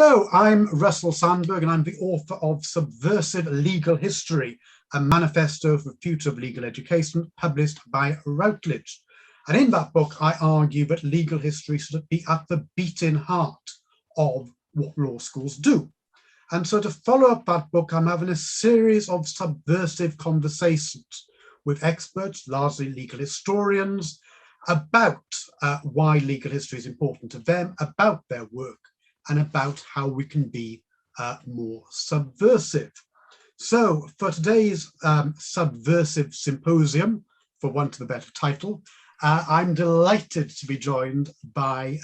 Hello, I'm Russell Sandberg, and I'm the author of Subversive Legal History, a manifesto for the future of legal education, published by Routledge. And in that book, I argue that legal history should be at the beating heart of what law schools do. And so to follow up that book, I'm having a series of subversive conversations with experts, largely legal historians, about why legal history is important to them, about their work, and about how we can be more subversive. So for today's Subversive Symposium, for want of a better title, I'm delighted to be joined by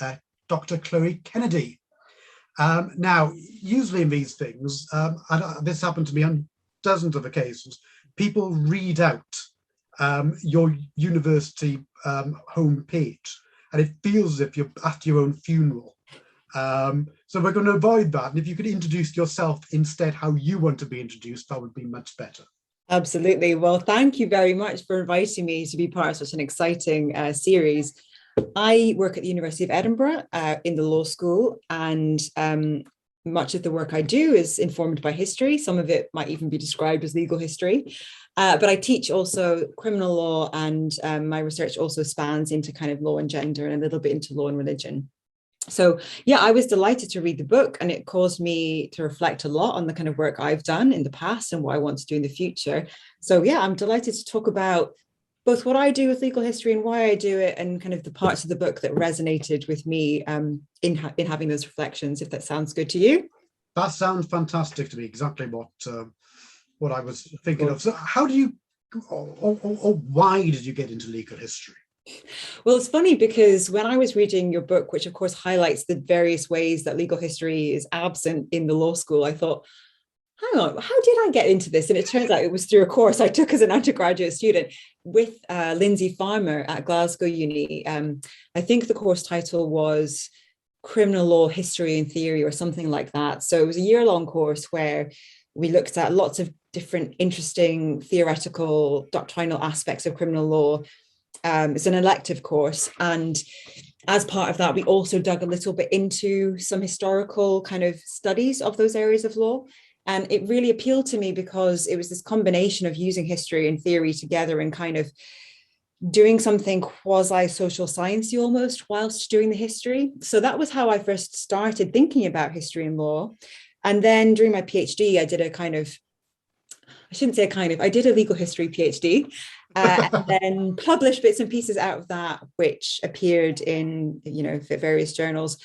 Dr. Chloe Kennedy. Now, usually in these things, and this happened to me on dozens of occasions, people read out your university homepage, and it feels as if you're at your own funeral. So we're going to avoid that. And if you could introduce yourself instead how you want to be introduced, that would be much better. Absolutely. Well, thank you very much for inviting me to be part of such an exciting series. I work at the University of Edinburgh in the law school, and much of the work I do is informed by history. Some of it might even be described as legal history. But I teach also criminal law, and my research also spans into kind of law and gender and a little bit into law and religion. So yeah, I was delighted to read the book, and it caused me to reflect a lot on the kind of work I've done in the past and what I want to do in the future. So yeah, I'm delighted to talk about both what I do with legal history and why I do it, and kind of the parts of the book that resonated with me in having those reflections, if that sounds good to you. That sounds fantastic to me, exactly what I was thinking of. So how do you, or why did you get into legal history? Well, it's funny because when I was reading your book, which of course highlights the various ways that legal history is absent in the law school, I thought, hang on, how did I get into this? And it turns out it was through a course I took as an undergraduate student with Lindsay Farmer at Glasgow Uni. I think the course title was Criminal Law History and Theory or something like that. So it was a year-long course where we looked at lots of different interesting theoretical, doctrinal aspects of criminal law. It's an elective course, and as part of that we also dug a little bit into some historical kind of studies of those areas of law, and it really appealed to me because it was this combination of using history and theory together and kind of doing something quasi-social sciencey almost whilst doing the history. So that was how I first started thinking about history and law. And then during my PhD I did I did a legal history PhD, and then published bits and pieces out of that, which appeared in, various journals.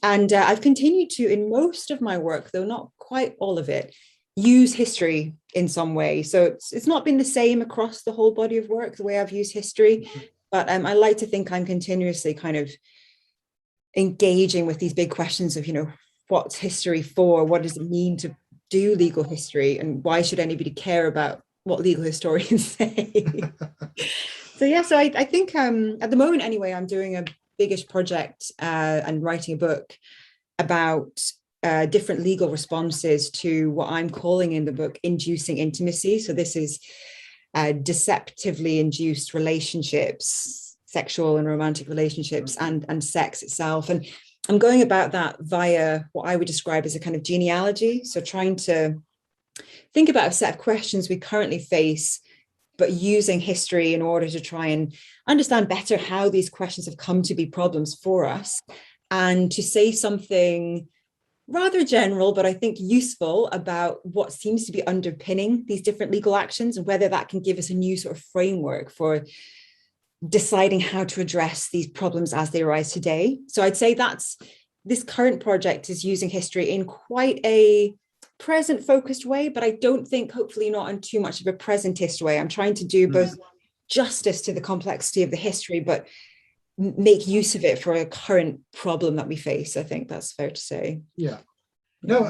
And I've continued to, in most of my work, though not quite all of it, use history in some way. So it's not been the same across the whole body of work, the way I've used history, but I like to think I'm continuously kind of engaging with these big questions of, what's history for? What does it mean to do legal history, and why should anybody care about what legal historians say? So I think at the moment anyway, I'm doing a biggish project and writing a book about different legal responses to what I'm calling in the book inducing intimacy. So this is deceptively induced relationships, sexual and romantic relationships, and sex itself. And I'm going about that via what I would describe as a kind of genealogy. So trying to think about a set of questions we currently face, but using history in order to try and understand better how these questions have come to be problems for us, and to say something rather general, but I think useful, about what seems to be underpinning these different legal actions, and whether that can give us a new sort of framework for deciding how to address these problems as they arise today. So I'd say this current project is using history in quite a present focused way, but I don't think, hopefully not in too much of a presentist way. I'm trying to do both justice to the complexity of the history, but make use of it for a current problem that we face. I think that's fair to say. Yeah. No,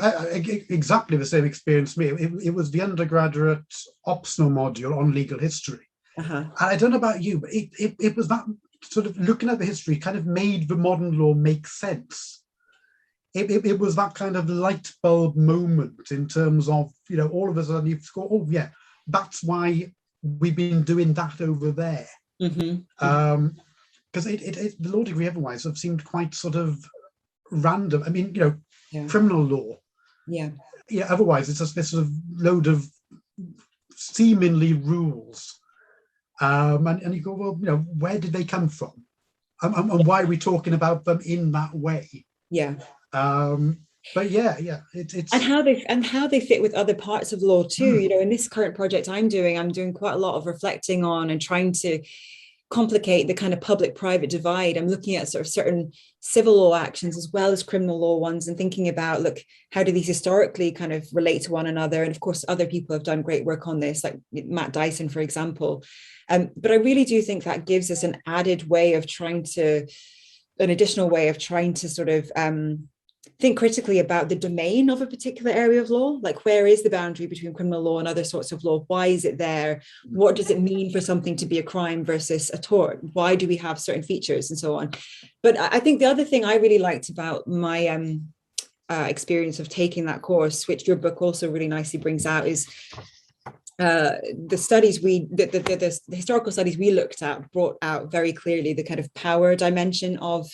exactly the same experience me. It was the undergraduate optional module on legal history. And I don't know about you, but it was that sort of looking at the history kind of made the modern law make sense. It was that kind of light bulb moment in terms of, all of a sudden you've got, oh yeah, that's why we've been doing that over there. Because the law degree otherwise have seemed quite sort of random. I mean, Yeah. criminal law. Yeah. Yeah. Otherwise, it's just this sort of load of seemingly rules, and you go, well, where did they come from, and why are we talking about them in that way? Yeah. But yeah, it's and how they fit with other parts of law too. In this current project I'm doing quite a lot of reflecting on and trying to complicate the kind of public-private divide. I'm looking at sort of certain civil law actions as well as criminal law ones, and thinking about, look, how do these historically kind of relate to one another? And of course, other people have done great work on this, like Matt Dyson, for example. But I really do think that gives us an additional way of trying to sort of think critically about the domain of a particular area of law. Like, where is the boundary between criminal law and other sorts of law? Why is it there? What does it mean for something to be a crime versus a tort? Why do we have certain features and so on? But I think the other thing I really liked about my experience of taking that course, which your book also really nicely brings out, is the studies the historical studies we looked at brought out very clearly the kind of power dimension of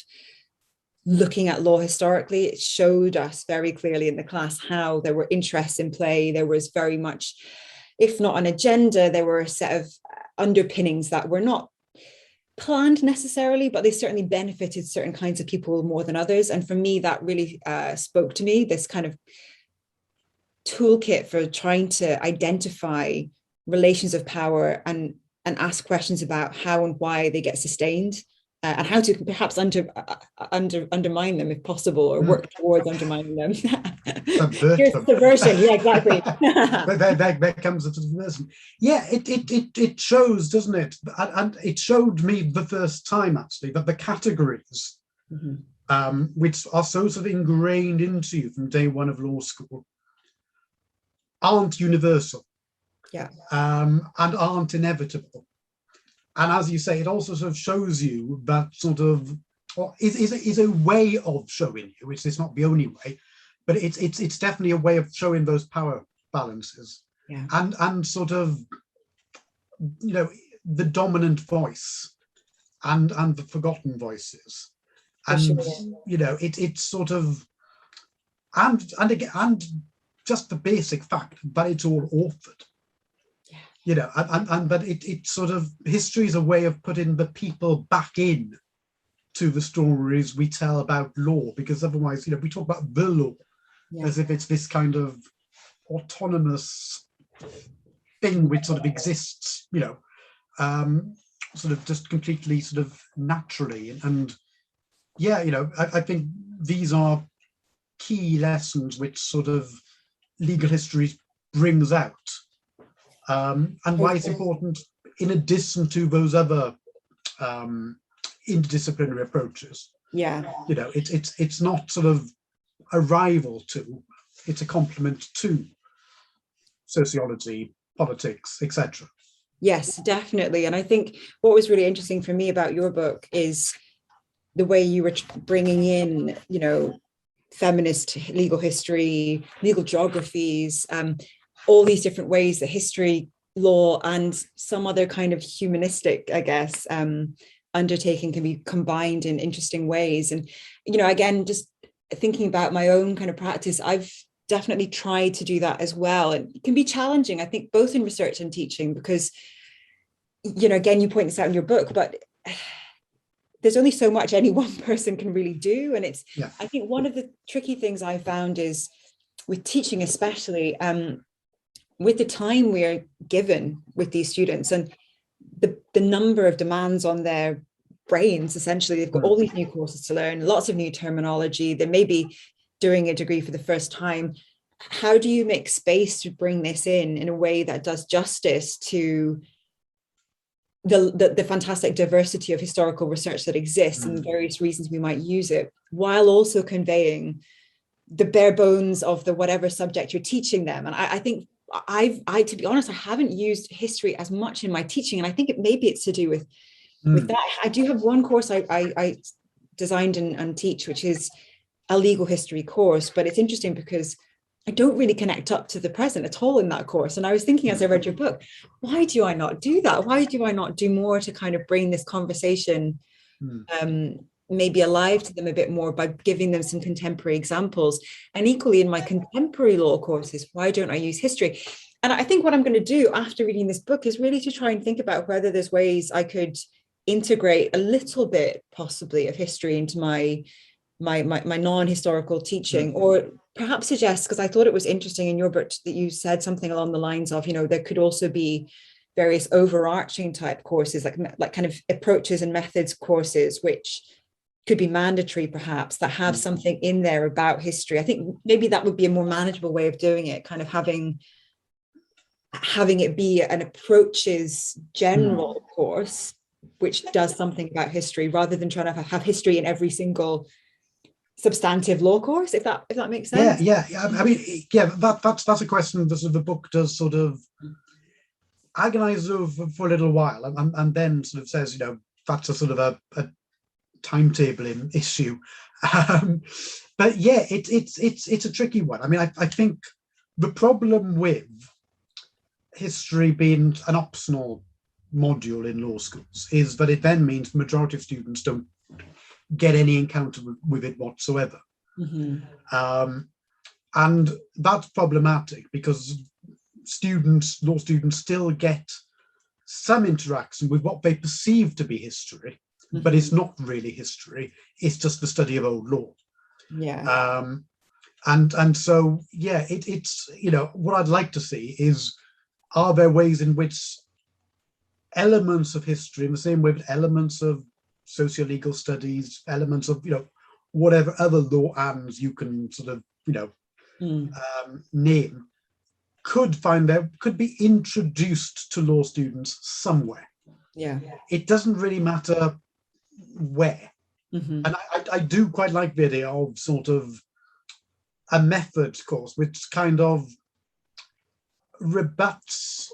looking at law historically. It showed us very clearly in the class how there were interests in play. There was very much, if not an agenda, there were a set of underpinnings that were not planned necessarily, but they certainly benefited certain kinds of people more than others. And for me, that really spoke to me, this kind of toolkit for trying to identify relations of power and ask questions about how and why they get sustained. And how to perhaps undermine them if possible, or work towards undermining them. Here's subversion. Yeah, exactly. there comes the subversion. Yeah, it shows, doesn't it? And it showed me the first time, actually, that the categories, which are so sort of ingrained into you from day one of law school, aren't universal. Yeah. And aren't inevitable. And as you say, it also sort of shows you that sort of, or is a way of showing you, which is not the only way, but it's definitely a way of showing those power balances. Yeah. And sort of, the dominant voice and the forgotten voices. And it's sort of, and again, and just the basic fact that it's all authored. But it's sort of, history is a way of putting the people back in to the stories we tell about law, because otherwise, we talk about the law as if it's this kind of autonomous thing which sort of exists, sort of just completely sort of naturally. And I think these are key lessons which sort of legal history brings out. And why it's important, in addition to those other interdisciplinary approaches. Yeah. It's not sort of a rival to, it's a complement to sociology, politics, etc. Yes, definitely. And I think what was really interesting for me about your book is the way you were bringing in, feminist legal history, legal geographies, all these different ways that history, law, and some other kind of humanistic, I guess, undertaking can be combined in interesting ways. And, again, just thinking about my own kind of practice, I've definitely tried to do that as well. And it can be challenging, I think, both in research and teaching, because, again, you point this out in your book, but there's only so much any one person can really do. And I think one of the tricky things I found is with teaching, especially, with the time we're given with these students and the number of demands on their brains. Essentially, they've got all these new courses to learn, lots of new terminology. They may be doing a degree for the first time. How do you make space to bring this in a way that does justice to the fantastic diversity of historical research that exists and various reasons we might use it, while also conveying the bare bones of the whatever subject you're teaching them? And I think I, to be honest, I haven't used history as much in my teaching, and I think maybe it's to do with that. I do have one course I designed and teach, which is a legal history course, but it's interesting because I don't really connect up to the present at all in that course. And I was thinking as I read your book, why do I not do that? Why do I not do more to kind of bring this conversation maybe alive to them a bit more by giving them some contemporary examples. And equally in my contemporary law courses, why don't I use history? And I think what I'm going to do after reading this book is really to try and think about whether there's ways I could integrate a little bit possibly of history into my non-historical teaching, or perhaps suggest, because I thought it was interesting in your book that you said something along the lines of, there could also be various overarching type courses, like kind of approaches and methods courses, which could be mandatory perhaps, that have something in there about history. I think maybe that would be a more manageable way of doing it, kind of having it be an approaches general course which does something about history, rather than trying to have history in every single substantive law course, if that makes sense. Yeah. I mean, that's a question that the book does sort of agonize over for a little while, and then sort of says, that's a sort of a timetabling issue. But yeah, it's a tricky one. I mean, I think the problem with history being an optional module in law schools is that it then means the majority of students don't get any encounter with it whatsoever. And that's problematic, because law students still get some interaction with what they perceive to be history, but it's not really history. It's just the study of old law. And so, it's what I'd like to see is, are there ways in which elements of history, in the same way with elements of socio-legal studies, elements of whatever other law arms you can sort of name, could be introduced to law students somewhere. It doesn't really matter where. And I do quite like the idea of sort of a method course which kind of rebuts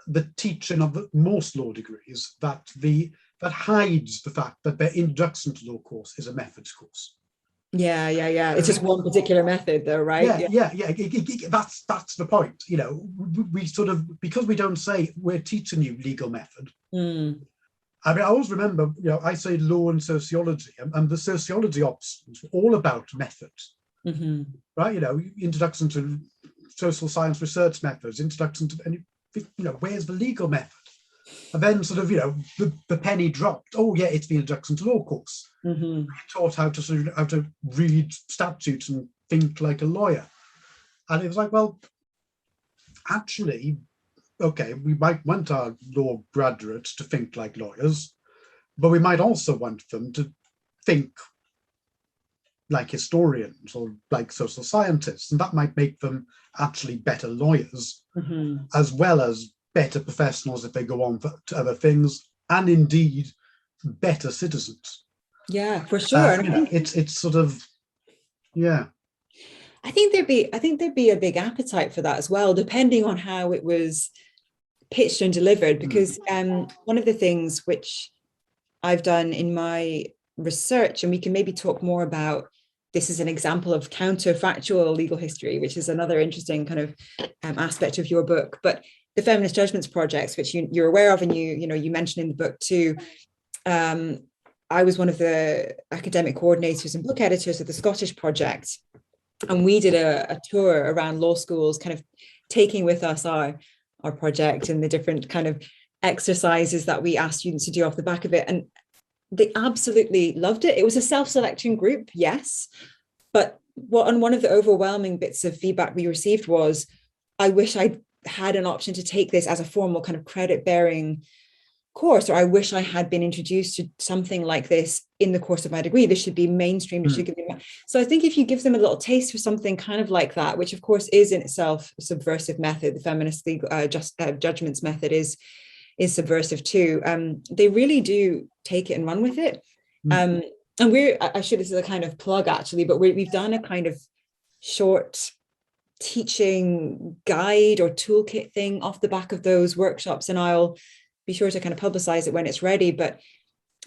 the teaching of most law degrees that hides the fact that their introduction to law course is a methods course. It's just one particular method though, right? That's the point. We sort of, because we don't say we're teaching you legal method. I mean, I always remember, I say law and sociology, and the sociology options were all about methods, right? Introduction to social science research methods, introduction to any, where's the legal method? And then sort of, the penny dropped. Oh yeah, it's the introduction to law course. We taught how to read statutes and think like a lawyer. And it was like, well, actually, okay, we might want our law graduates to think like lawyers, but we might also want them to think like historians or like social scientists, and that might make them actually better lawyers, as well as better professionals if they go on to other things, and indeed better citizens. Yeah, for sure. It's sort of, I think there'd be a big appetite for that as well, depending on how it was pitched and delivered. Because one of the things which I've done in my research, and we can maybe talk more about, this is an example of counterfactual legal history, which is another interesting kind of aspect of your book. But the Feminist Judgments projects, which you're aware of, and you mentioned in the book too. I was one of the academic coordinators and book editors of the Scottish project, and we did a tour around law schools, kind of taking with us our project and the different kind of exercises that we asked students to do off the back of it. And they absolutely loved it. It was a self-selection group, yes, but one of the overwhelming bits of feedback we received was, I wish I had an option to take this as a formal kind of credit-bearing course, or I wish I had been introduced to something like this in the course of my degree. This should be mainstream. So I think if you give them a little taste for something kind of like that, which of course is in itself a subversive method, the feminist legal judgments method is subversive too. They really do take it and run with it. And this is a kind of plug actually, but we've done a kind of short teaching guide or toolkit thing off the back of those workshops, and I'll be sure to kind of publicize it when it's ready. But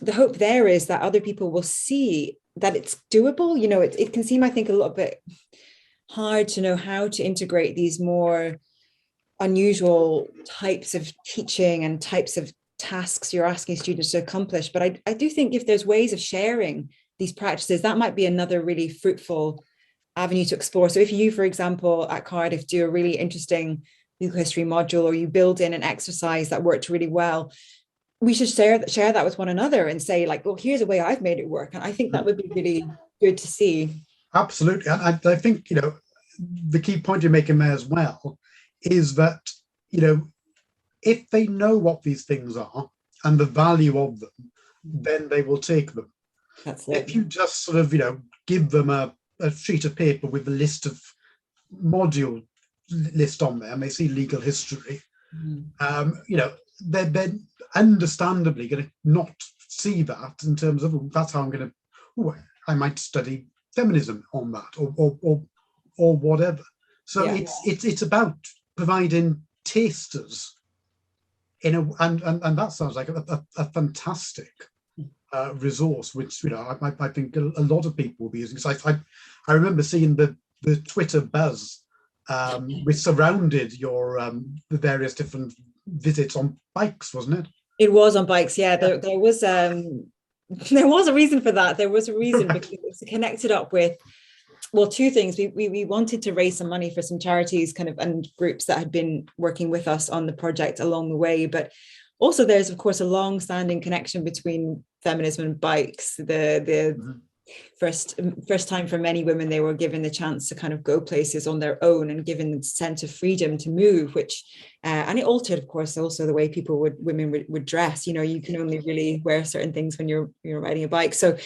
the hope there is that other people will see that it's doable. It can seem, I think, a little bit hard to know how to integrate these more unusual types of teaching and types of tasks you're asking students to accomplish. But I do think if there's ways of sharing these practices, that might be another really fruitful avenue to explore. So if you, for example, at Cardiff do a really interesting legal history module, or you build in an exercise that worked really well, we should share that with one another and say, like, well, here's a way I've made it work. And I think that would be really good to see. Absolutely. And I think, the key point you're making there as well is that, if they know what these things are and the value of them, then they will take them. That's it. If you just sort of, give them a sheet of paper with a list of module list on there, and they see legal history, they're understandably going to not see that in terms of, that's how I'm going to, I might study feminism on that, or whatever. So it's about providing tasters and that sounds like a fantastic resource, which I think a lot of people will be using. So I remember seeing the Twitter buzz which surrounded your the various different visits on bikes, wasn't it? It was on bikes, yeah. There was there was a reason for that. There was a reason because it was connected up with, well, two things. We wanted to raise some money for some charities and groups that had been working with us on the project along the way. But also there's, of course, a long-standing connection between feminism and bikes. The first time for many women, they were given the chance to go places on their own and given the sense of freedom to move, which and it altered, of course, also the way women would dress. You can only really wear certain things when you're riding a bike. So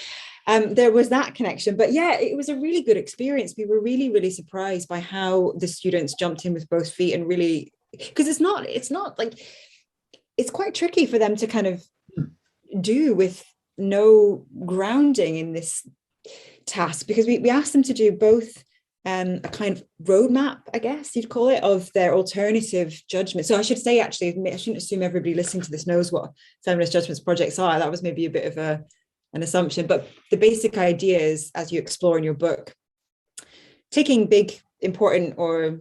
there was that connection. But yeah, it was a really good experience. We were really, really surprised by how the students jumped in with both feet, and really, because it's not like, it's quite tricky for them to do with no grounding in this task, because we asked them to do both a kind of roadmap, I guess you'd call it, of their alternative judgment. So I should say, actually, I shouldn't assume everybody listening to this knows what feminist judgments projects are. That was maybe a bit of an assumption, but the basic idea is, as you explore in your book, taking big, important, or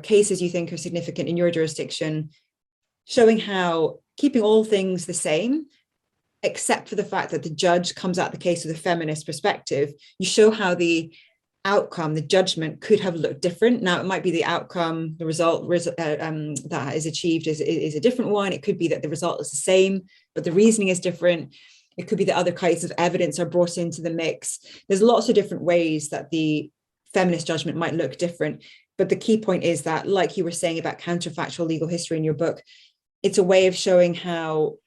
cases you think are significant in your jurisdiction, showing how keeping all things the same, except for the fact that the judge comes at the case with a feminist perspective, you show how the outcome, the judgment, could have looked different. Now, it might be the outcome, the result that is achieved is a different one. It could be that the result is the same, but the reasoning is different. It could be that other kinds of evidence are brought into the mix. There's lots of different ways that the feminist judgment might look different. But the key point is that, like you were saying about counterfactual legal history in your book, it's a way of showing how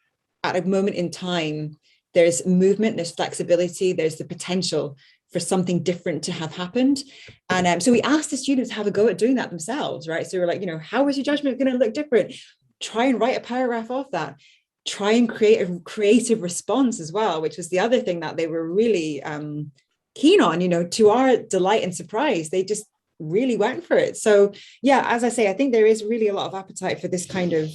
at a moment in time, there's movement, there's flexibility, there's the potential for something different to have happened. And so we asked the students to have a go at doing that themselves, right? So we're like, how is your judgment going to look different? Try and write a paragraph off that. Try and create a creative response as well, which was the other thing that they were really keen on. To our delight and surprise, they just really went for it. So yeah, as I say, I think there is really a lot of appetite for this kind of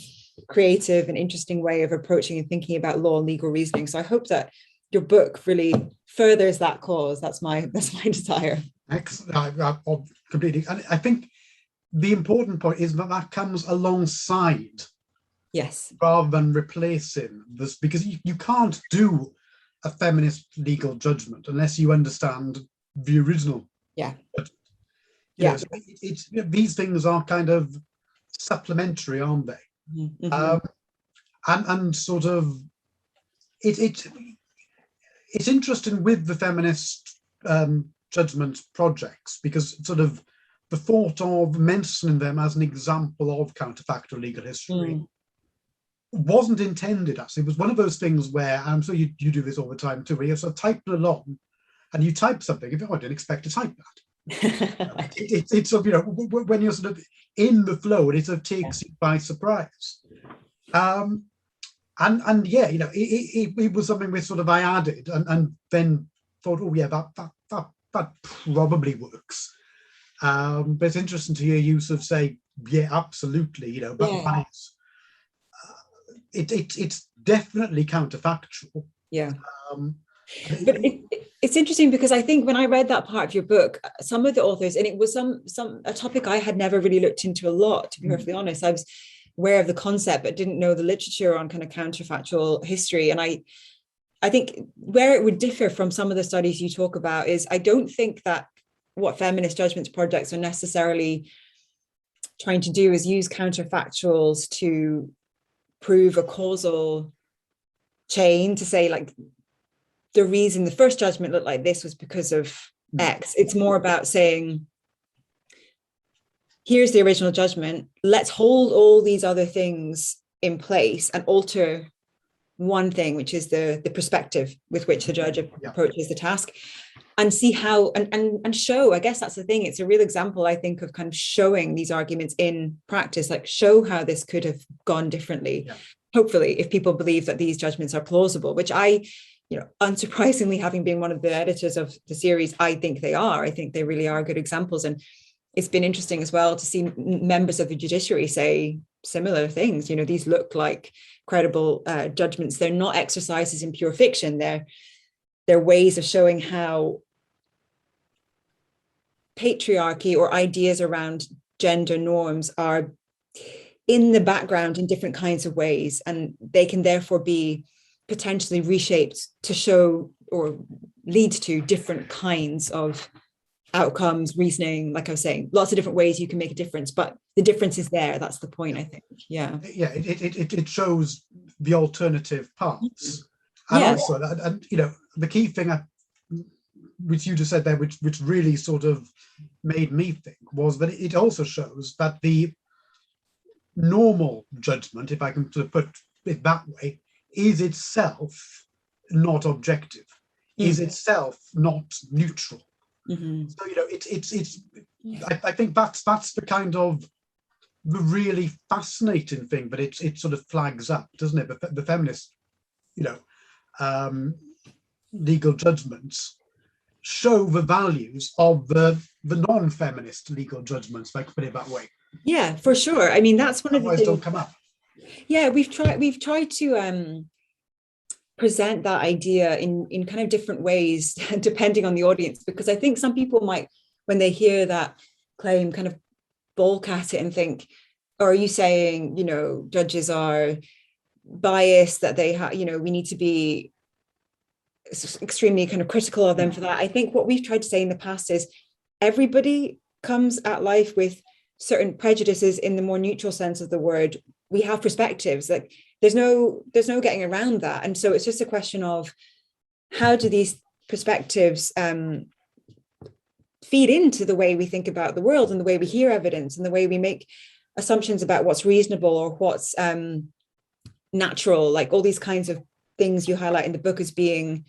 creative and interesting way of approaching and thinking about law and legal reasoning. So I hope that your book really furthers that cause. That's my desire. Excellent. I completely. And I think the important point is that comes alongside, yes, rather than replacing this, because you can't do a feminist legal judgment unless you understand the original. Yeah. So these things are kind of supplementary, aren't they? Mm-hmm. And sort of it's interesting with the feminist judgment projects, because sort of the thought of mentioning them as an example of counterfactual legal history wasn't intended. Actually, it was one of those things where, I'm sure you do this all the time too, where you're sort of typing along and you type something, I didn't expect to type that. It's sort of, when you're sort of in the flow, and it sort of takes you by surprise. And yeah, it was something which sort of I added and then thought, oh yeah, that probably works. But it's interesting to hear you sort of say, yeah, absolutely, but it's definitely counterfactual. Yeah. But it's interesting, because I think when I read that part of your book, some of the authors, and it was a topic I had never really looked into a lot, to be perfectly honest. aware of the concept, but didn't know the literature on kind of counterfactual history. And I think where it would differ from some of the studies you talk about is I don't think that what feminist judgments projects are necessarily trying to do is use counterfactuals to prove a causal chain, to say like the reason the first judgment looked like this was because of X. It's more about saying, here's the original judgment, let's hold all these other things in place and alter one thing, which is the perspective with which the judge approaches the task, and see how, and show, I guess that's the thing, it's a real example, I think, of kind of showing these arguments in practice, like show how this could have gone differently, hopefully, if people believe that these judgments are plausible, which I, unsurprisingly, having been one of the editors of the series, I think they are. I think they really are good examples. And it's been interesting as well to see members of the judiciary say similar things. These look like credible judgments. They're not exercises in pure fiction. They're ways of showing how patriarchy or ideas around gender norms are in the background in different kinds of ways, and they can therefore be potentially reshaped to show or lead to different kinds of outcomes, reasoning, like I was saying, lots of different ways you can make a difference, but the difference is there. That's the point, I think. It shows the alternative paths. And also, the key thing which you just said there, which really sort of made me think, was that it also shows that the normal judgment, if I can sort of put it that way, is itself not objective, is itself not neutral. So I think that's the kind of the really fascinating thing, but it sort of flags up, doesn't it? The feminist, legal judgments show the values of the non-feminist legal judgments, if I could put it that way. Yeah, for sure. I mean, that's one of the things. Don't come up. Yeah, we've tried to present that idea in kind of different ways depending on the audience, because I think some people might, when they hear that claim, kind of balk at it and think, or are you saying, judges are biased, that they have, we need to be extremely kind of critical of them for that. I think what we've tried to say in the past is everybody comes at life with certain prejudices in the more neutral sense of the word. We have perspectives, like there's no getting around that. And so it's just a question of how do these perspectives feed into the way we think about the world and the way we hear evidence and the way we make assumptions about what's reasonable or what's natural, like all these kinds of things you highlight in the book as being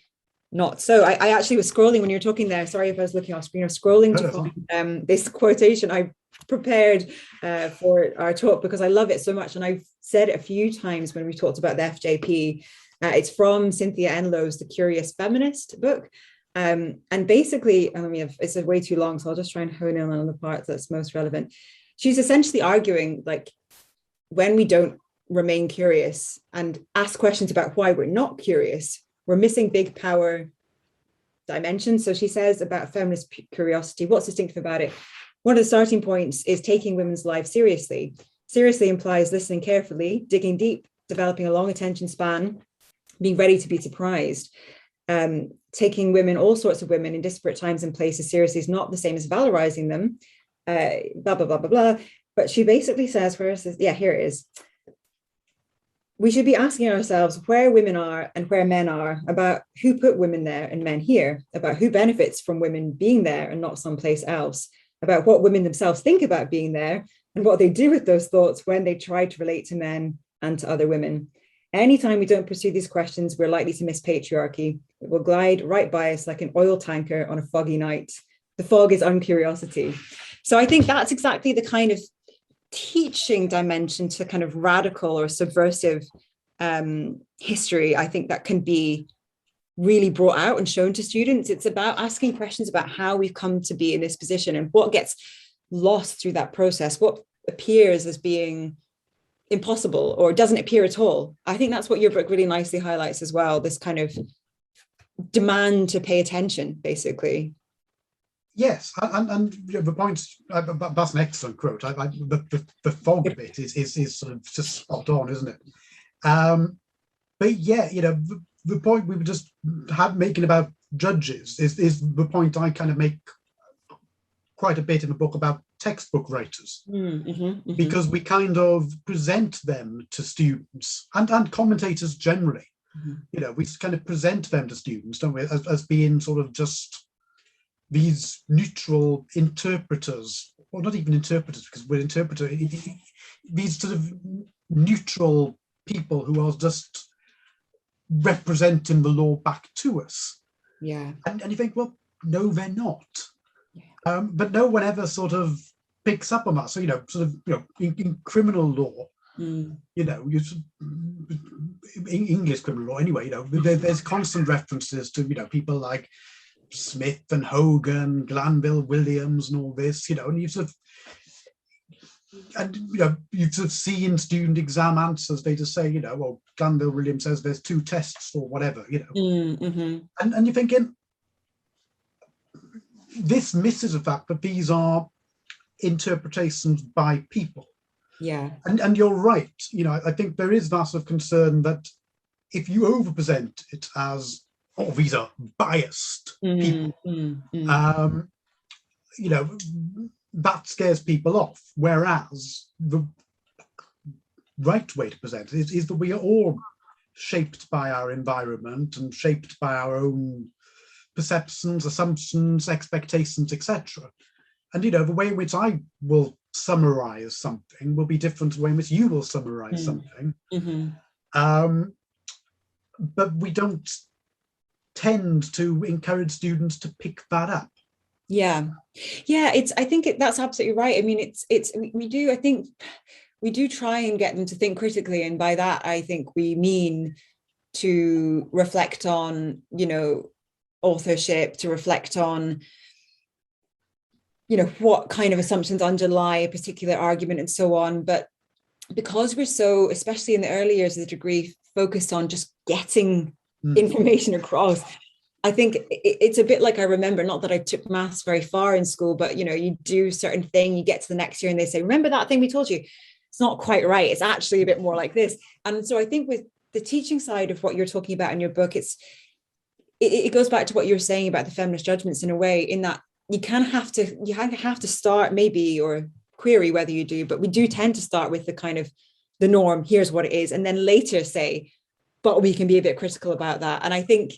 not so. I actually was scrolling when you were talking there, sorry if I was looking off screen, I was scrolling to find this quotation I prepared for our talk because I love it so much, and I've said it a few times when we talked about the FJP. It's from Cynthia Enlow's The Curious Feminist book, and basically, I mean, it's way too long, so I'll just try and hone in on the part that's most relevant. She's essentially arguing, like, when we don't remain curious and ask questions about why we're not curious, we're missing big power dimensions. So she says about feminist curiosity, what's distinctive about it? One of the starting points is taking women's lives seriously. Seriously implies listening carefully, digging deep, developing a long attention span, being ready to be surprised. Taking women, all sorts of women in disparate times and places seriously is not the same as valorizing them, blah, blah, blah, blah, blah. But she basically says, here it is. We should be asking ourselves where women are and where men are, about who put women there and men here, about who benefits from women being there and not someplace else, about what women themselves think about being there and what they do with those thoughts when they try to relate to men and to other women. Anytime we don't pursue these questions, we're likely to miss patriarchy. It will glide right by us like an oil tanker on a foggy night. The fog is uncuriosity. So I think that's exactly the kind of teaching dimension to kind of radical or subversive history, I think, that can be really brought out and shown to students. It's about asking questions about how we've come to be in this position and what gets lost through that process, what appears as being impossible or doesn't appear at all. I think that's what your book really nicely highlights as well, this kind of demand to pay attention, basically. Yes, and you know, the point, that's an excellent quote. The fog bit is sort of just spot on, isn't it? But yeah, you know, the point we were just making about judges is the point I kind of make quite a bit in the book about textbook writers, because we kind of present them to students and commentators generally. You know, we kind of present them to students, don't we, as being sort of just these neutral interpreters, or not even interpreters, because we're these sort of neutral people who are just representing the law back to us. Yeah. And you think, well, no, they're not. Yeah. But no one ever sort of picks up on that. So, you know, sort of, you know, in criminal law, you know, in English criminal law anyway, you know, there's constant references to, you know, people like Smith and Hogan, Glanville Williams, and all this, you know, and you sort of see in student exam answers, they just say, you know, well, Glanville Williams says there's 2 tests or whatever, you know, and you're thinking, this misses the fact that these are interpretations by people. Yeah. And you're right, you know, I think there is that sort of concern that if you overpresent it as, oh, these are biased people, you know, that scares people off. Whereas the right way to present it is that we are all shaped by our environment and shaped by our own perceptions, assumptions, expectations, etc. And, you know, the way in which I will summarize something will be different to the way in which you will summarize something. But we don't tend to encourage students to pick that up. Yeah, I think that's absolutely right. I mean, I think we do try and get them to think critically, and by that I think we mean to reflect on, you know, authorship, to reflect on, you know, what kind of assumptions underlie a particular argument and so on. But because we're so, especially in the early years of the degree, focused on just getting information across, I think it's a bit like, I remember, not that I took maths very far in school, but, you know, you do a certain thing, you get to the next year and they say, remember that thing we told you? It's not quite right. It's actually a bit more like this. And so I think with the teaching side of what you're talking about in your book, it goes back to what you were saying about the feminist judgments in a way, in that you have to start, maybe, or query whether you do, but we do tend to start with the kind of the norm, here's what it is, and then later say, but we can be a bit critical about that. And I think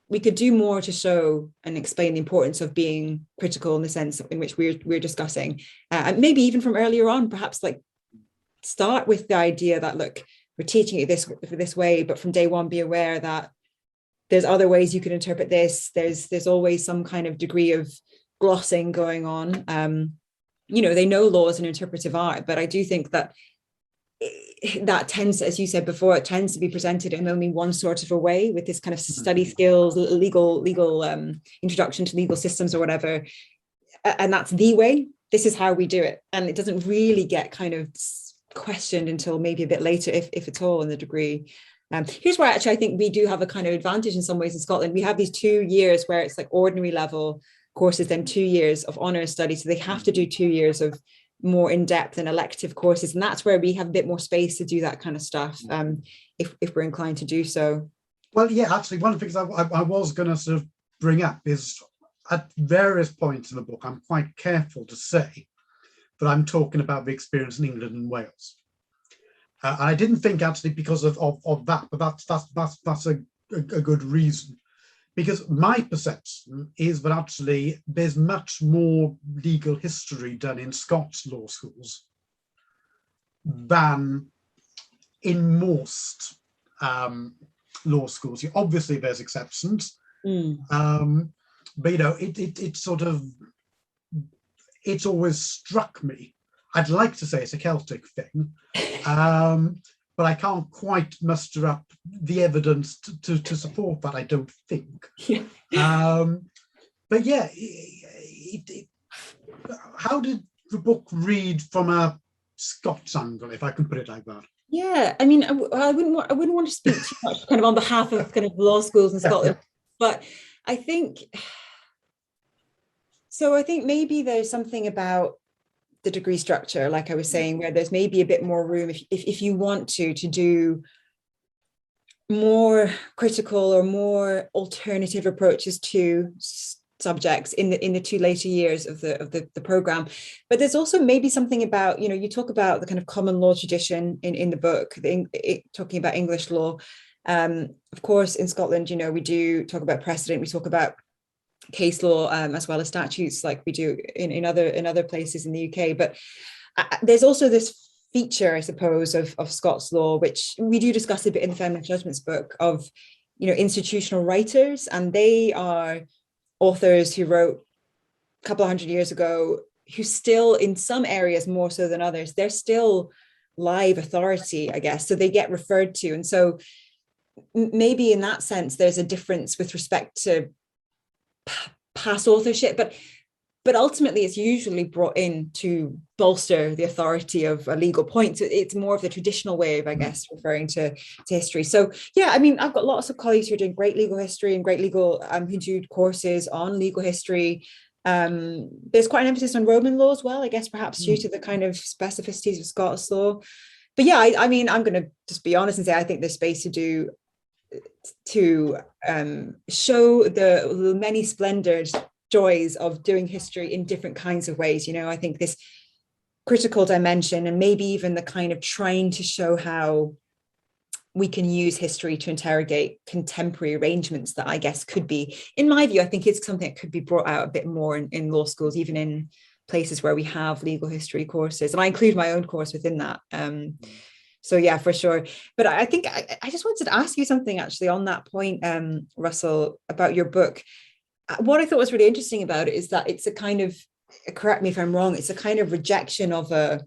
we could do more to show and explain the importance of being critical in the sense in which we're discussing, and maybe even from earlier on, perhaps like start with the idea that, look, we're teaching it this way, but from day one, be aware that there's other ways you can interpret this. There's always some kind of degree of glossing going on. You know, they know law is an interpretive art, but I do think that that tends, as you said before, it tends to be presented in only one sort of a way, with this kind of study skills, legal introduction to legal systems or whatever. And that's the way, this is how we do it. And it doesn't really get kind of questioned until maybe a bit later, if at all, in the degree. Here's where actually I think we do have a kind of advantage in some ways in Scotland. We have these 2 years where it's like ordinary level courses, then 2 years of honours study. So they have to do 2 years of more in-depth and elective courses, and that's where we have a bit more space to do that kind of stuff, if we're inclined to do so. Well, yeah, actually, one of the things I was going to sort of bring up is, at various points in the book, I'm quite careful to say that I'm talking about the experience in England and Wales. And I didn't think, actually, because of that, but that's a good reason. Because my perception is that actually there's much more legal history done in Scots law schools than in most law schools. Obviously, there's exceptions, but you know, it's always struck me. I'd like to say it's a Celtic thing, but I can't quite muster up the evidence to support that, I don't think. But yeah, how did the book read from a Scots angle, if I can put it like that? Yeah, I mean, I wouldn't want to speak too much kind of on behalf of kind of law schools in Scotland, but I think So I think maybe there's something about the degree structure, like I was saying, where there's maybe a bit more room if you want to do more critical or more alternative approaches to subjects in the two later years of the program. But there's also maybe something about, you know, you talk about the kind of common law tradition in the book, talking about English law. Of course, in Scotland, you know, we do talk about precedent, we talk about case law, as well as statutes, like we do in other places in the UK. But there's also this feature, I suppose, of Scots law, which we do discuss a bit in the Feminist Judgments book, of, you know, institutional writers, and they are authors who wrote a couple of hundred years ago, who still, in some areas more so than others, they're still live authority, I guess, so they get referred to. And so maybe in that sense there's a difference with respect to past authorship, but ultimately it's usually brought in to bolster the authority of a legal point. So it's more of the traditional way of, I guess, referring to history. So yeah, I mean, I've got lots of colleagues who are doing great legal history and great legal who do courses on legal history. There's quite an emphasis on Roman law as well, I guess, perhaps due to the kind of specificities of Scots law. But yeah, I mean, I'm going to just be honest and say I think there's space to show the many splendored joys of doing history in different kinds of ways. You know, I think this critical dimension, and maybe even the kind of trying to show how we can use history to interrogate contemporary arrangements, that I guess could be, in my view, I think it's something that could be brought out a bit more in law schools, even in places where we have legal history courses. And I include my own course within that. So yeah, for sure. But I think I just wanted to ask you something actually on that point, Russell, about your book. What I thought was really interesting about it is that it's a kind of, correct me if I'm wrong, it's a kind of rejection of a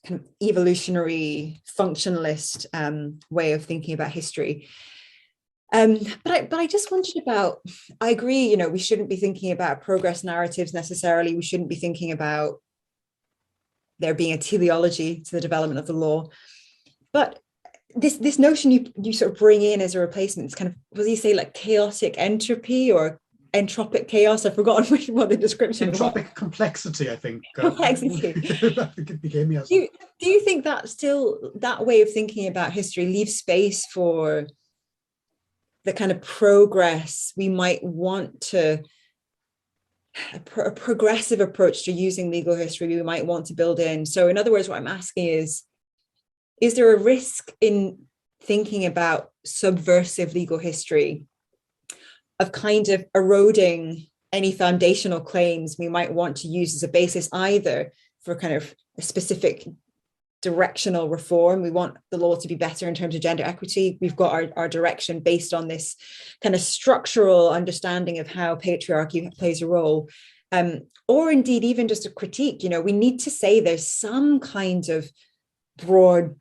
kind of evolutionary functionalist way of thinking about history. But I just wondered about, I agree, you know, we shouldn't be thinking about progress narratives necessarily. We shouldn't be thinking about there being a teleology to the development of the law. But this notion you sort of bring in as a replacement, it's kind of, what do you say, like chaotic entropy or entropic chaos? I've forgotten what the description was. Entropic complexity, I think. Complexity. I think it became yes. Do you think that still, that way of thinking about history leaves space for the kind of progress we might want to, a progressive approach to using legal history we might want to build in? So in other words, what I'm asking is there a risk in thinking about subversive legal history of kind of eroding any foundational claims we might want to use as a basis, either for kind of a specific directional reform? We want the law to be better in terms of gender equity. We've got our direction based on this kind of structural understanding of how patriarchy plays a role. Or indeed, even just a critique, you know, we need to say there's some kind of broad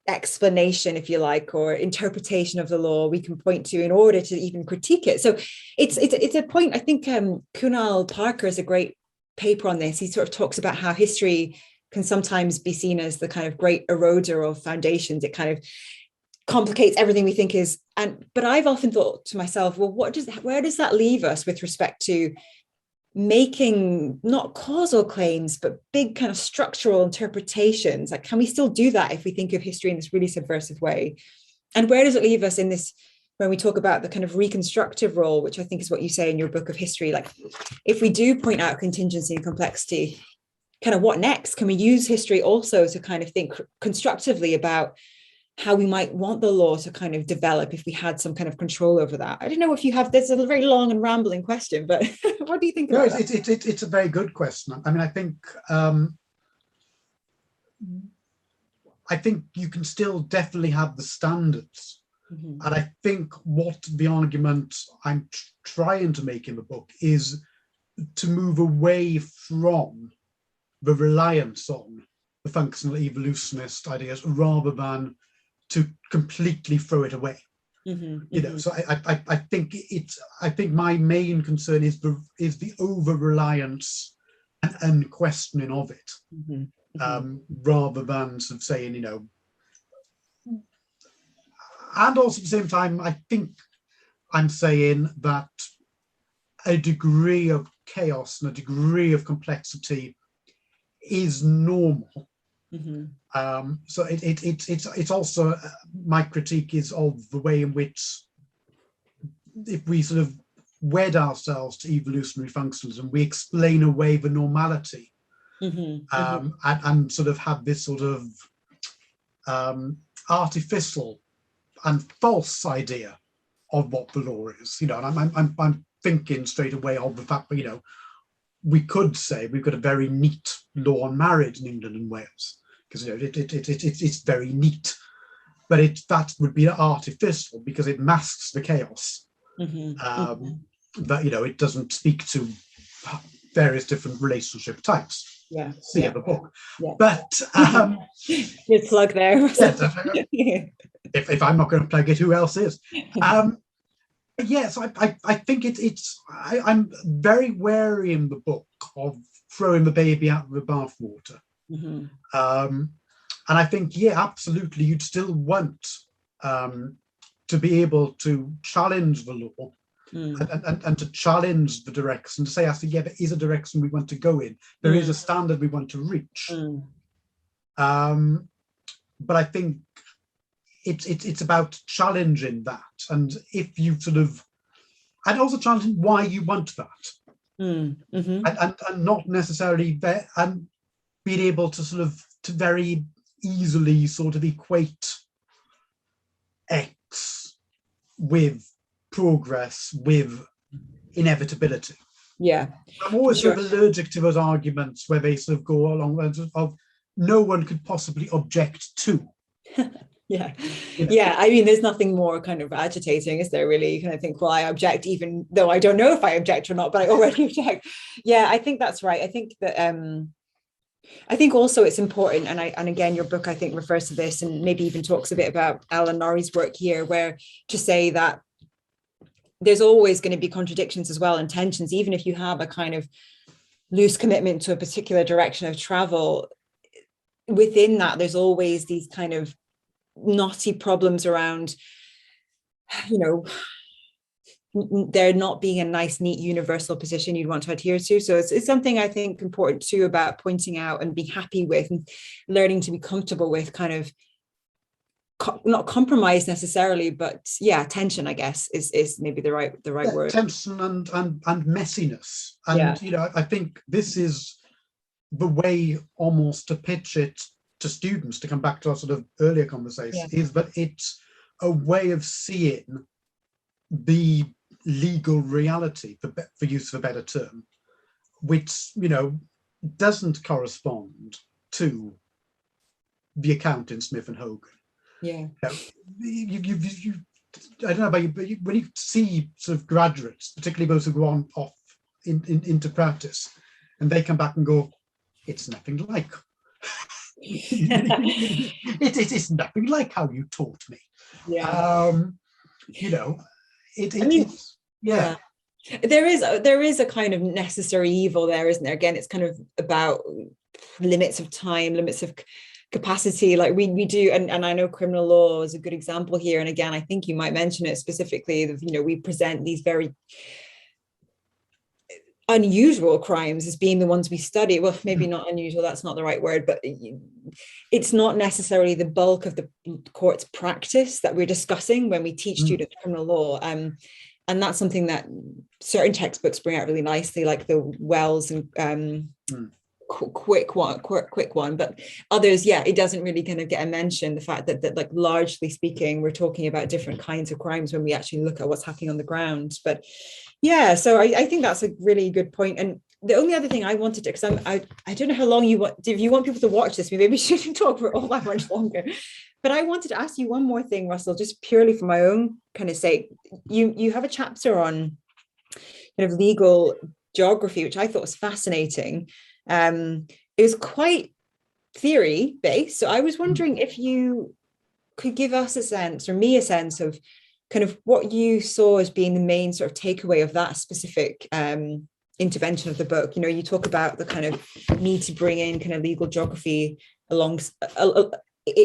explanation, if you like, or interpretation of the law we can point to in order to even critique it. So it's a point, I think Kunal Parker has a great paper on this. He sort of talks about how history can sometimes be seen as the kind of great eroder of foundations. It kind of complicates everything we think is, but I've often thought to myself, well, where does that leave us with respect to making not causal claims, but big kind of structural interpretations? Like, can we still do that if we think of history in this really subversive way? And where does it leave us in this, when we talk about the kind of reconstructive role, which I think is what you say in your book of history? Like, if we do point out contingency and complexity, kind of what next? Can we use history also to kind of think constructively about how we might want the law to kind of develop if we had some kind of control over that? I don't know if you have, this is a very long and rambling question, but what do you think about that? It's a very good question. I mean, I think you can still definitely have the standards. Mm-hmm. And I think what the argument I'm trying to make in the book is to move away from the reliance on the functional evolutionist ideas rather than to completely throw it away. Mm-hmm, you know, so I think my main concern is the over reliance and unquestioning of it, rather than sort of saying, you know, and also at the same time, I think I'm saying that a degree of chaos and a degree of complexity is normal. So it's also, my critique is of the way in which, if we sort of wed ourselves to evolutionary functionalism, we explain away the normality, and sort of have this sort of artificial and false idea of what the law is, and I'm thinking straight away of the fact that, we could say we've got a very neat law on marriage in England and Wales, because it's very neat, but that would be artificial because it masks the chaos. That it doesn't speak to various different relationship types. See the book. But good plug there. If I'm not going to plug it, who else is? So I think I'm very wary in the book of throwing the baby out of the bathwater. And I think, absolutely, you'd still want to be able to challenge the law and to challenge the direction, to say, there is a direction we want to go in. There is a standard we want to reach. But I think it's about challenging that, and if you and also challenging why you want that, and not necessarily and being able to to very easily equate X with progress, with inevitability. I'm always allergic to those arguments where they go along lines of no one could possibly object to. I mean, there's nothing more kind of agitating, is there, really? You kind of think, well, I object even though I don't know if I object or not, but I already object. I think that's right. I think that I think also it's important, and again, your book, I think, refers to this and maybe even talks a bit about Alan Norrie's work here, where to say that there's always going to be contradictions as well, and tensions, even if you have a kind of loose commitment to a particular direction of travel. Within that, there's always these kind of knotty problems around, there not being a nice, neat, universal position you'd want to adhere to. So it's something I think important too, about pointing out and being happy with and learning to be comfortable with kind of not compromise necessarily, but tension, I guess, is maybe the right word. Tension and messiness. And I think this is the way almost to pitch it to students, to come back to our sort of earlier conversation, is that it's a way of seeing the legal reality, for use of a better term, which doesn't correspond to the account in Smith and Hogan. You I don't know about you, but when you see sort of graduates, particularly those who go on off into practice, and they come back and go, it's nothing like it's nothing like how you taught me. There is a kind of necessary evil there, isn't there? Again, it's kind of about limits of time, limits of capacity, like we do, and I know criminal law is a good example here, and again, I think you might mention it specifically, we present these very unusual crimes as being the ones we study. Well, maybe not unusual, that's not the right word, but it's not necessarily the bulk of the court's practice that we're discussing when we teach students criminal law. And that's something that certain textbooks bring out really nicely, like the Wells and quick one, but others, it doesn't really kind of get a mention, the fact that like largely speaking, we're talking about different kinds of crimes when we actually look at what's happening on the ground. But so I think that's a really good point. And the only other thing I wanted to, because I don't know how long you want, if you want people to watch this, maybe we shouldn't talk for all that much longer, but I wanted to ask you one more thing, Russell, just purely for my own kind of sake. You have a chapter on kind of legal geography, which I thought was fascinating. It was quite theory based. So I was wondering if you could give us a sense, or me a sense, of kind of what you saw as being the main sort of takeaway of that specific intervention of the book. You talk about the kind of need to bring in kind of legal geography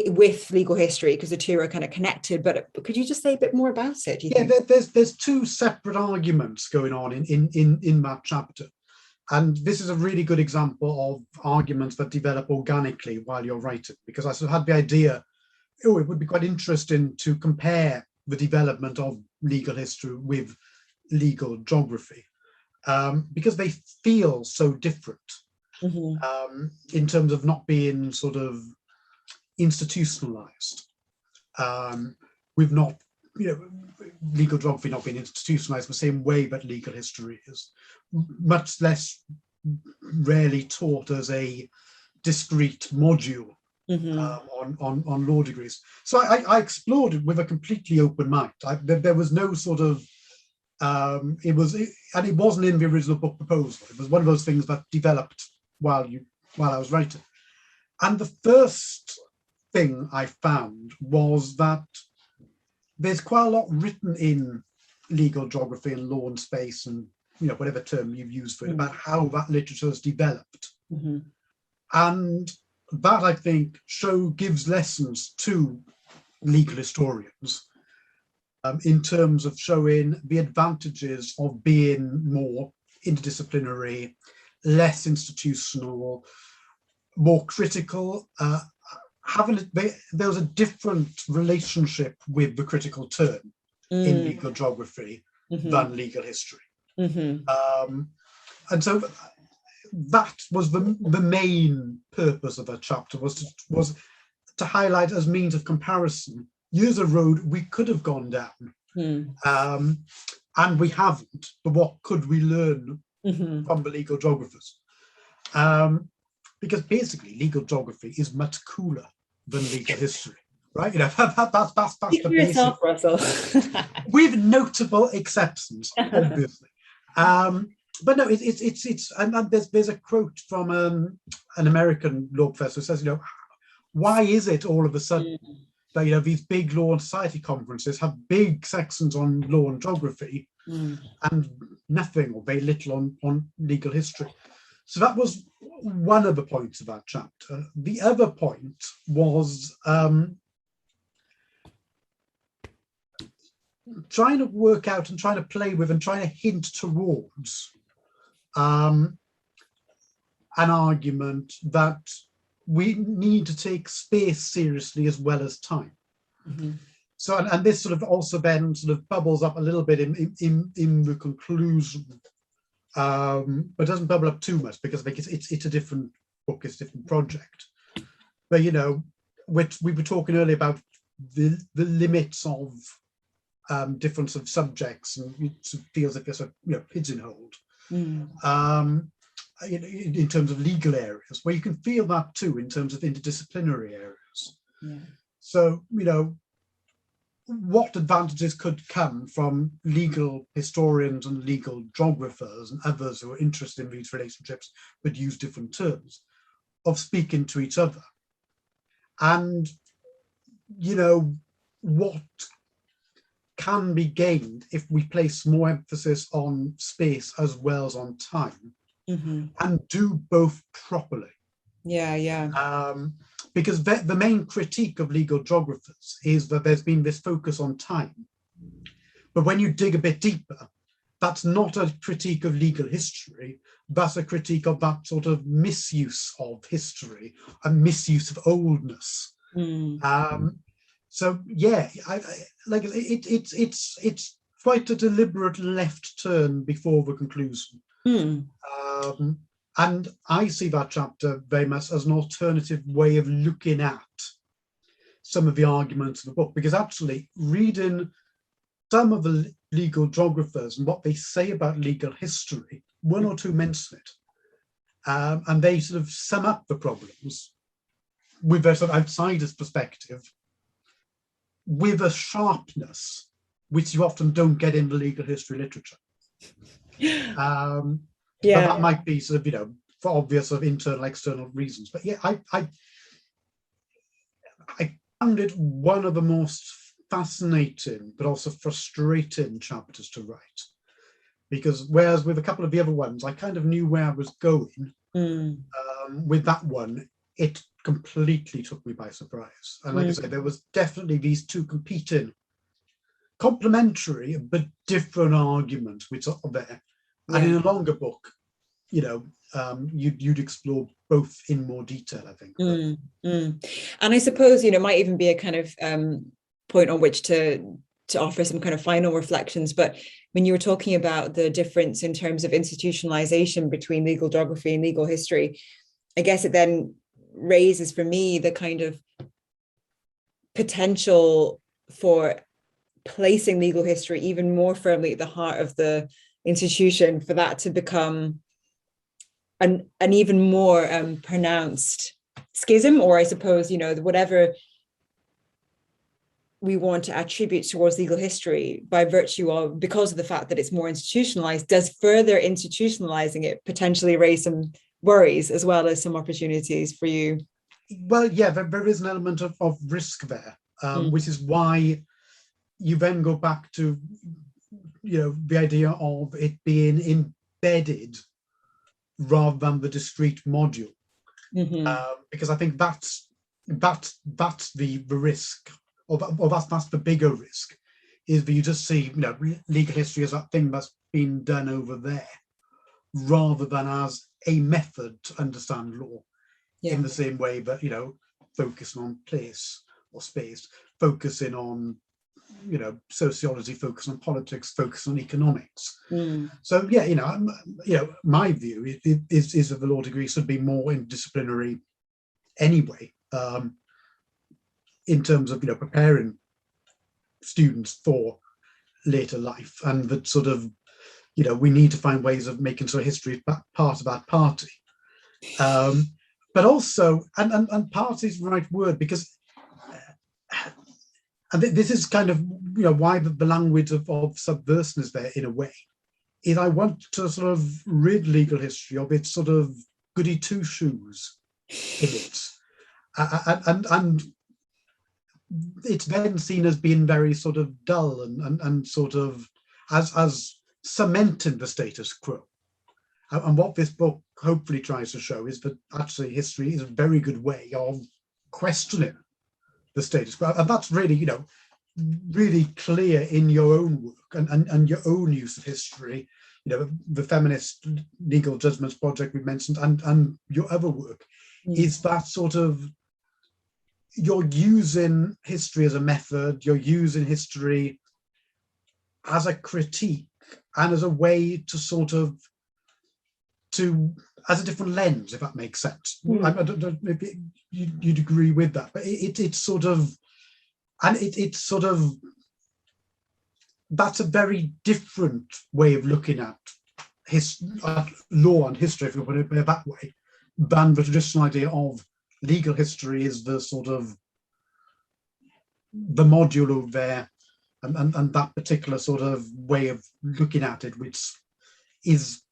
with legal history, because the two are kind of connected, but could you just say a bit more about it, do you think? There's two separate arguments going on in that chapter. And this is a really good example of arguments that develop organically while you're writing, because I sort of had the idea, it would be quite interesting to compare the development of legal history with legal geography, because they feel so different in terms of not being sort of institutionalized. We've not, legal geography not being institutionalized the same way that legal history is, much less rarely taught as a discrete module on law degrees. So I explored it with a completely open mind. There was no sort of, it wasn't in the original book proposal. It was one of those things that developed while I was writing. And the first thing I found was that there's quite a lot written in legal geography and law and space and whatever term you've used for it about how that literature has developed. And that, I think, gives lessons to legal historians in terms of showing the advantages of being more interdisciplinary, less institutional, more critical. There's a different relationship with the critical term in legal geography than legal history. And so that was the main purpose of that chapter, was to highlight as means of comparison. Here's a road we could have gone down, and we haven't, but what could we learn from the legal geographers? Because basically legal geography is much cooler than legal history, right? That's the yourself, basic. Russell. With notable exceptions, obviously. But no, it's and there's a quote from an American law professor who says, why is it all of a sudden that these big law and society conferences have big sections on law and geography and nothing or very little on legal history? So that was one of the points of that chapter. The other point was trying to work out and trying to play with and trying to hint towards an argument that we need to take space seriously as well as time. So, and this sort of also then sort of bubbles up a little bit in the conclusion, but doesn't bubble up too much because it's a different book, it's a different project. But we were talking earlier about the limits of different sort of subjects, and it feels like there's a pigeonholed in terms of legal areas, where you can feel that too in terms of interdisciplinary areas. So what advantages could come from legal historians and legal geographers and others who are interested in these relationships but use different terms, of speaking to each other? And what can be gained if we place more emphasis on space as well as on time, and do both properly. Because the main critique of legal geographers is that there's been this focus on time, but when you dig a bit deeper, that's not a critique of legal history, that's a critique of that sort of misuse of history and misuse of oldness. So yeah, it's quite a deliberate left turn before the conclusion. And I see that chapter very much as an alternative way of looking at some of the arguments of the book, because actually reading some of the legal geographers and what they say about legal history, one or two mention it, and they sort of sum up the problems with their sort of outsider's perspective, with a sharpness which you often don't get in the legal history literature. But that might be sort of, for obvious sort of internal, external reasons. But yeah, I found it one of the most fascinating, but also frustrating chapters to write. Because whereas with a couple of the other ones, I kind of knew where I was going. With that one, it completely took me by surprise. And like I say, there was definitely these two competing, complementary but different arguments which are there. And in a longer book, you know, you'd explore both in more detail, I think. And I suppose, you know, it might even be a kind of point on which to offer some kind of final reflections. But when you were talking about the difference in terms of institutionalization between legal geography and legal history, I guess it then raises for me the kind of potential for placing legal history even more firmly at the heart of the institution, for that to become an even more pronounced schism, or I suppose, you know, whatever we want to attribute towards legal history by virtue of, because of the fact that it's more institutionalized, does further institutionalizing it potentially raise some worries as well as some opportunities for you? Well, yeah, there is an element of risk there, which is why you then go back to, you know, the idea of it being embedded rather than the discrete module, because I think that's the risk, or that's the bigger risk, is that you just see, you know, legal history as that thing that's been done over there, rather than as a method to understand law, in the same way that, you know, focusing on place or space, focusing on, you know, sociology, focus on politics, focus on economics. So yeah, you know, my view is that the law degree should be more interdisciplinary anyway, in terms of, you know, preparing students for later life, and that sort of, you know, we need to find ways of making sure history is part of that party, but also, and party is the right word, because and this is kind of, you know, why the language of subversiveness there, in a way, is I want to sort of rid legal history of its sort of goody two shoes in it, and it's then seen as being very sort of dull and sort of as cementing the status quo. And what this book hopefully tries to show is that actually history is a very good way of questioning the status quo, and that's really, you know, really clear in your own work and your own use of history. You know, the Feminist Legal Judgements project we mentioned, and your other work, is that sort of, you're using history as a method, you're using history as a critique and as a way to sort of, as a different lens, if that makes sense. I don't know if you'd agree with that, but it's sort of, and it's sort of, that's a very different way of looking at law and history, if you want to put it that way, than the traditional idea of legal history is the sort of the module over there, and that particular sort of way of looking at it, which is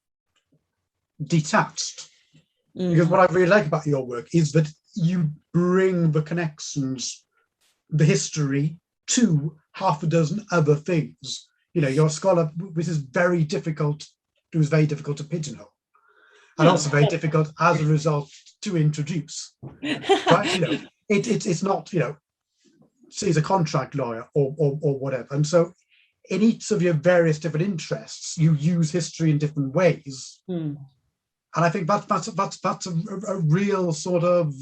detached. Because what I really like about your work is that you bring the connections, the history, to half a dozen other things. You know, you're a scholar, which is very difficult. It was very difficult to pigeonhole, and also very difficult as a result to introduce. Right? You know, it's not, you know, he's a contract lawyer or whatever, and so in each of your various different interests, you use history in different ways. And I think that's a real sort of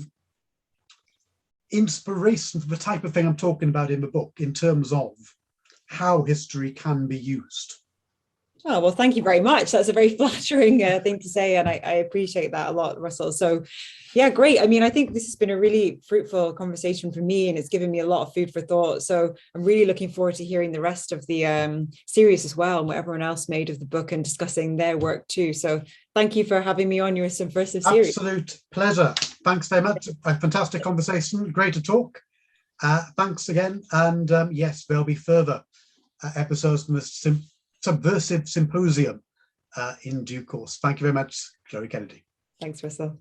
inspiration for the type of thing I'm talking about in the book, in terms of how history can be used. Oh, well, thank you very much. That's a very flattering thing to say, and I appreciate that a lot, Russell. So yeah, great. I mean, I think this has been a really fruitful conversation for me, and it's given me a lot of food for thought. So I'm really looking forward to hearing the rest of the series as well, and what everyone else made of the book, and discussing their work too. So thank you for having me on your Subversive series. Absolute pleasure. Thanks very much. A fantastic conversation. Great to talk. Thanks again. And yes, there'll be further episodes from the Subversive Symposium in due course. Thank you very much, Chloe Kennedy. Thanks, Russell.